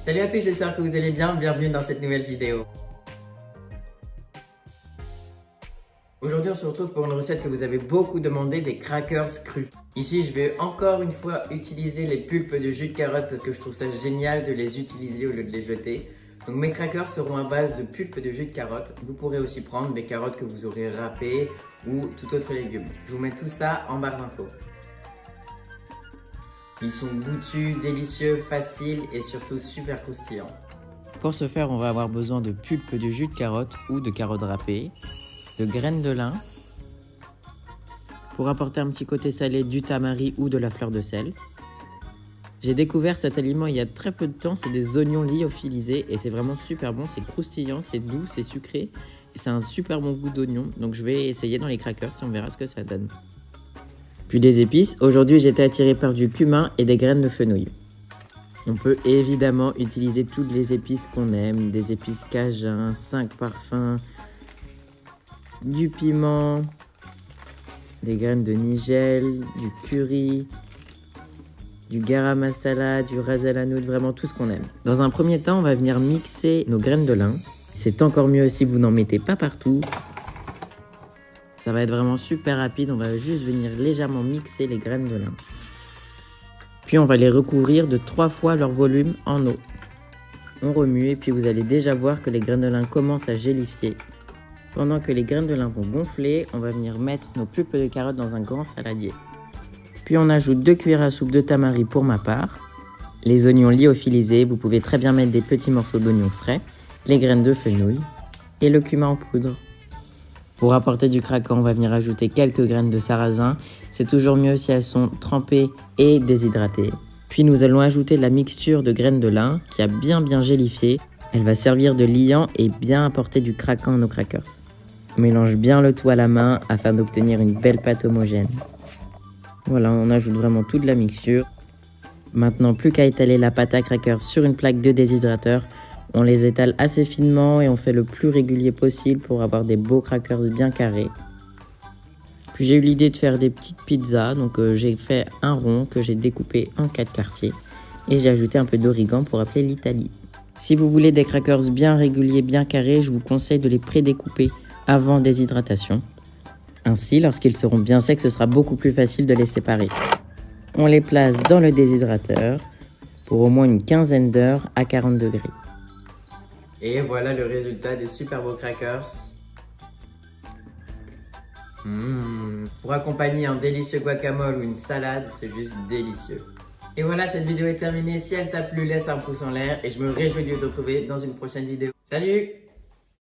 Salut à tous, j'espère que vous allez bien, bienvenue dans cette nouvelle vidéo. Aujourd'hui on se retrouve pour une recette que vous avez beaucoup demandé, des crackers crus. Ici je vais encore une fois utiliser les pulpes de jus de carotte parce que je trouve ça génial de les utiliser au lieu de les jeter. Donc mes crackers seront à base de pulpes de jus de carotte. Vous pourrez aussi prendre des carottes que vous aurez râpées ou tout autre légume. Je vous mets tout ça en barre d'infos. Ils sont goûtus, délicieux, faciles et surtout super croustillants. Pour ce faire, on va avoir besoin de pulpe de jus de carotte ou de carottes râpées, de graines de lin. Pour apporter un petit côté salé, du tamari ou de la fleur de sel. J'ai découvert cet aliment il y a très peu de temps, c'est des oignons lyophilisés et c'est vraiment super bon, c'est croustillant, c'est doux, c'est sucré et c'est un super bon goût d'oignon. Donc je vais essayer dans les crackers et on verra ce que ça donne. Puis des épices, aujourd'hui j'étais attiré par du cumin et des graines de fenouil. On peut évidemment utiliser toutes les épices qu'on aime, des épices cajun, 5 parfums, du piment, des graines de nigel, du curry, du garam masala, du ras el hanout, vraiment tout ce qu'on aime. Dans un premier temps, on va venir mixer nos graines de lin. C'est encore mieux si vous n'en mettez pas partout. Ça va être vraiment super rapide, on va juste venir légèrement mixer les graines de lin. Puis on va les recouvrir de 3 fois leur volume en eau. On remue et puis vous allez déjà voir que les graines de lin commencent à gélifier. Pendant que les graines de lin vont gonfler, on va venir mettre nos pulpes de carottes dans un grand saladier. Puis on ajoute 2 cuillères à soupe de tamari pour ma part. Les oignons lyophilisés, vous pouvez très bien mettre des petits morceaux d'oignons frais, les graines de fenouil et le cumin en poudre. Pour apporter du craquant, on va venir ajouter quelques graines de sarrasin. C'est toujours mieux si elles sont trempées et déshydratées. Puis nous allons ajouter la mixture de graines de lin qui a bien gélifié. Elle va servir de liant et bien apporter du craquant à nos crackers. On mélange bien le tout à la main afin d'obtenir une belle pâte homogène. Voilà, on ajoute vraiment toute la mixture. Maintenant, plus qu'à étaler la pâte à crackers sur une plaque de déshydrateur. On les étale assez finement et on fait le plus régulier possible pour avoir des beaux crackers bien carrés. Puis j'ai eu l'idée de faire des petites pizzas, donc j'ai fait un rond que j'ai découpé en 4 quartiers et j'ai ajouté un peu d'origan pour rappeler l'Italie. Si vous voulez des crackers bien réguliers, bien carrés, je vous conseille de les pré-découper avant déshydratation. Ainsi, lorsqu'ils seront bien secs, ce sera beaucoup plus facile de les séparer. On les place dans le déshydrateur pour au moins une quinzaine d'heures à 40 degrés. Et voilà le résultat des super beaux crackers. Pour accompagner un délicieux guacamole ou une salade, c'est juste délicieux. Et voilà, cette vidéo est terminée. Si elle t'a plu, laisse un pouce en l'air et je me réjouis de te retrouver dans une prochaine vidéo. Salut!